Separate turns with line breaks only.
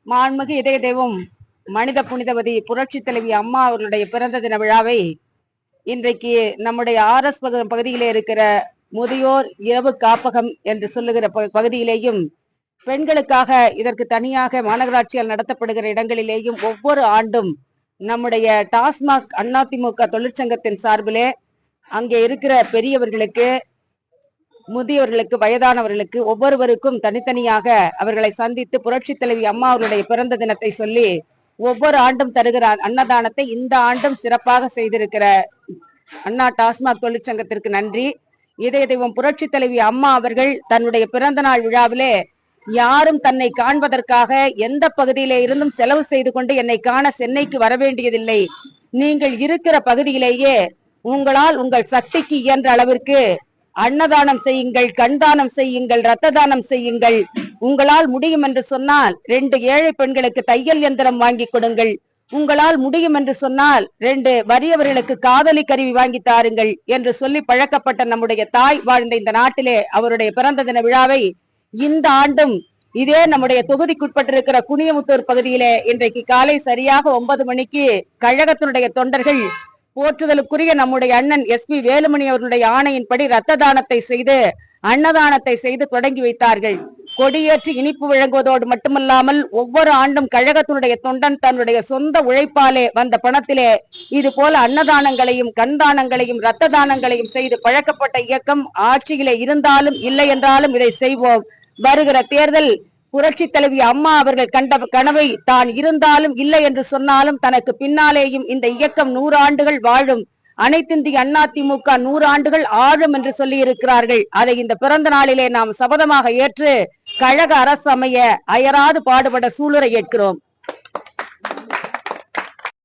மாண்புமிகு இதய தெய்வம் மனித புனிதவதி புரட்சி தலைவி அம்மா அவர்களுடைய பிறந்த தின விழாவை இன்றைக்கு நம்முடைய RS பகுதியிலே இருக்கிற முதியோர் இரவு காப்பகம் என்று சொல்லுகிற பகுதியிலேயும் பெண்களுக்காக இதற்கு தனியாக மாநகராட்சியால் நடத்தப்படுகிற இடங்களிலேயும் ஒவ்வொரு ஆண்டும் நம்முடைய டாஸ்மாக் அதிமுக தொழிற்சங்கத்தின் சார்பிலே அங்கே இருக்கிற பெரியவர்களுக்கு, முதியவர்களுக்கு, வயதானவர்களுக்கு ஒவ்வொருவருக்கும் தனித்தனியாக அவர்களை சந்தித்து புரட்சி தலைவி அம்மா அவருடைய பிறந்த தினத்தை சொல்லி ஒவ்வொரு ஆண்டும் தருகிற அன்னதானத்தை இந்த ஆண்டும் சிறப்பாக செய்திருக்கிற அண்ணா டாஸ்மாக் தொழிற்சங்கத்திற்கு நன்றி. இதய தெய்வம் புரட்சி தலைவி அம்மா அவர்கள் தன்னுடைய பிறந்த நாள் விழாவிலே யாரும் தன்னை காண்பதற்காக எந்த பகுதியிலே இருந்தும் செலவு செய்து கொண்டு என்னை காண சென்னைக்கு வர வேண்டியதில்லை, நீங்கள் இருக்கிற பகுதியிலேயே உங்களால் உங்கள் சக்திக்கு இயன்ற அளவிற்கு அன்னதானம் செய்யுங்கள், கண்தானம் செய்யுங்கள், இரத்த தானம் செய்யுங்கள். உங்களால் முடியும் என்று சொன்னால் 2 ஏழை பெண்களுக்கு தையல் இயந்திரம் வாங்கி கொடுங்கள். உங்களால் முடியும் என்று சொன்னால் 2 வறியவர்களுக்கு காதலி கருவி வாங்கி தாருங்கள் என்று சொல்லி பழக்கப்பட்ட நம்முடைய தாய் வாழ்ந்த இந்த நாட்டிலே அவருடைய பிறந்த தின விழாவை இந்த ஆண்டும் இதே நம்முடைய தொகுதிக்குட்பட்டிருக்கிற குனியமுத்தூர் பகுதியிலே இன்றைக்கு காலை சரியாக 9 மணிக்கு கழகத்தினுடைய தொண்டர்கள் போற்றுதலுக்குரிய நம்முடைய அண்ணன் SP வேலுமணி அவர்களுடைய ஆணையின்படி இரத்த தானத்தை செய்து அன்னதானத்தை செய்து தொடங்கி வைத்தார்கள். கொடியேற்றி இனிப்பு வழங்குவதோடு மட்டுமல்லாமல் ஒவ்வொரு ஆண்டும் கழகத்தினுடைய தொண்டன் தன்னுடைய சொந்த உழைப்பாலே வந்த பணத்திலே இது போல அன்னதானங்களையும் கண்தானங்களையும் இரத்த தானங்களையும் செய்து பழக்கப்பட்ட இயக்கம் ஆட்சியிலே இருந்தாலும் இல்லை என்றாலும் இதை செய்வோம். வருகிற தேர்தல் புரட்சி தலைவி அம்மா அவர்கள் கண்ட கனவை தான் இருந்தாலும் இல்லை என்று சொன்னாலும் தனக்கு பின்னாலேயும் இந்த இயக்கம் 100 ஆண்டுகள் வாழும், அனைத்திந்திய அதிமுக 100 ஆண்டுகள் ஆழும் என்று சொல்லி இருக்கிறார்கள். அதை இந்த பிறந்த நாளிலே நாம் சபதமாக ஏற்று கழக அரசு அமைய அயராது பாடுபட சூளுரை ஏற்கிறோம்.